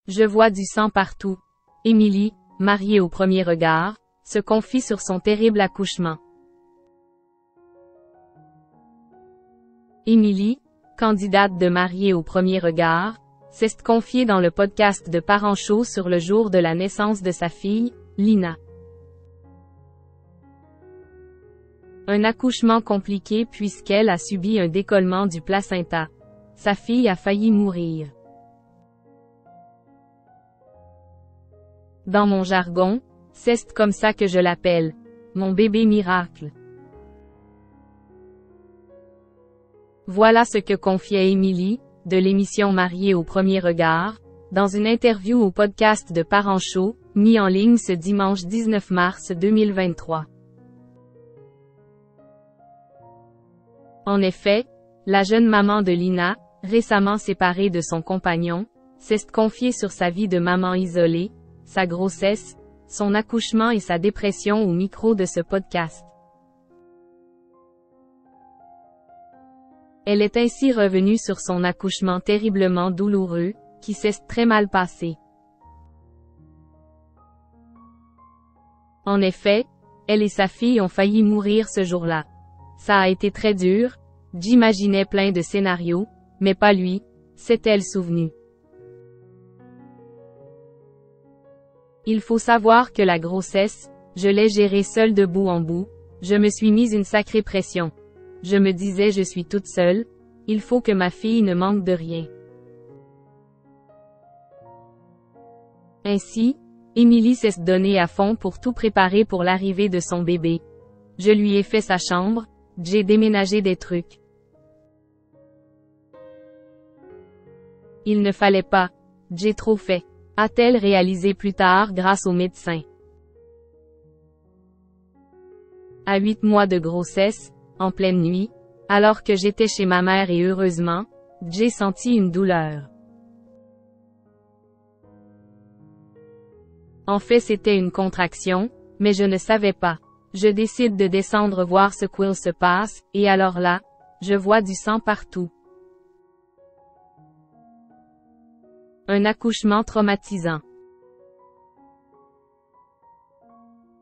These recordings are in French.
Je vois du sang partout. Émilie, mariée au premier regard, se confie sur son terrible accouchement. Émilie, candidate de Mariée au premier regard, s'est confiée dans le podcast de Parents Chauds sur le jour de la naissance de sa fille, Lina. Un accouchement compliqué puisqu'elle a subi un décollement du placenta. Sa fille a failli mourir. Dans mon jargon, c'est comme ça que je l'appelle. Mon bébé miracle. Voilà ce que confiait Émilie, de l'émission Mariée au premier regard, dans une interview au podcast de Parents Chauds, mis en ligne ce dimanche 19 mars 2023. En effet, la jeune maman de Lina, récemment séparée de son compagnon, s'est confiée sur sa vie de maman isolée, sa grossesse, son accouchement et sa dépression au micro de ce podcast. Elle est ainsi revenue sur son accouchement terriblement douloureux, qui s'est très mal passé. En effet, elle et sa fille ont failli mourir ce jour-là. Ça a été très dur, j'imaginais plein de scénarios, mais pas lui, s'est-elle souvenue. Il faut savoir que la grossesse, je l'ai gérée seule de bout en bout, je me suis mise une sacrée pression. Je me disais je suis toute seule, il faut que ma fille ne manque de rien. Ainsi, Émilie s'est donnée à fond pour tout préparer pour l'arrivée de son bébé. Je lui ai fait sa chambre, j'ai déménagé des trucs. Il ne fallait pas, j'ai trop fait, a-t-elle réalisé plus tard grâce au médecin. À 8 mois de grossesse, en pleine nuit, alors que j'étais chez ma mère et heureusement, j'ai senti une douleur. En fait c'était une contraction, mais je ne savais pas. Je décide de descendre voir ce qu'il se passe, et alors là, je vois du sang partout. Un accouchement traumatisant.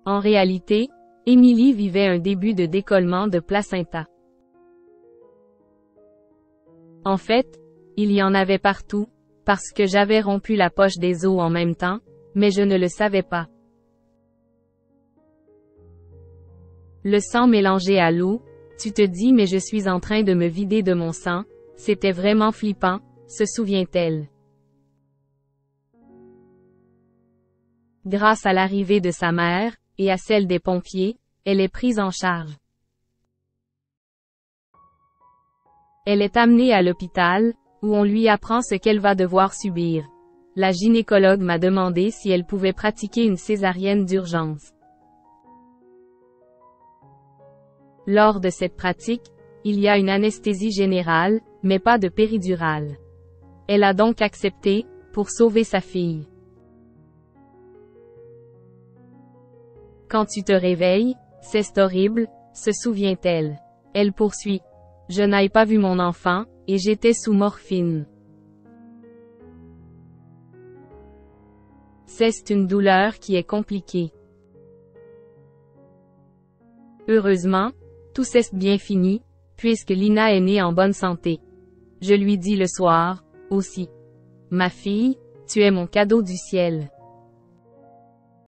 En réalité, Émilie vivait un début de décollement de placenta. En fait, il y en avait partout, parce que j'avais rompu la poche des os en même temps, mais je ne le savais pas. Le sang mélangé à l'eau, tu te dis mais je suis en train de me vider de mon sang, c'était vraiment flippant, se souvient-elle. Grâce à l'arrivée de sa mère, et à celle des pompiers, elle est prise en charge. Elle est amenée à l'hôpital, où on lui apprend ce qu'elle va devoir subir. La gynécologue m'a demandé si elle pouvait pratiquer une césarienne d'urgence. Lors de cette pratique, il y a une anesthésie générale, mais pas de péridurale. Elle a donc accepté, pour sauver sa fille. Quand tu te réveilles, c'est horrible, se souvient-elle. Elle poursuit. Je n'ai pas vu mon enfant, et j'étais sous morphine. C'est une douleur qui est compliquée. Heureusement, tout s'est bien fini, puisque Lina est née en bonne santé. Je lui dis le soir, aussi. Ma fille, tu es mon cadeau du ciel.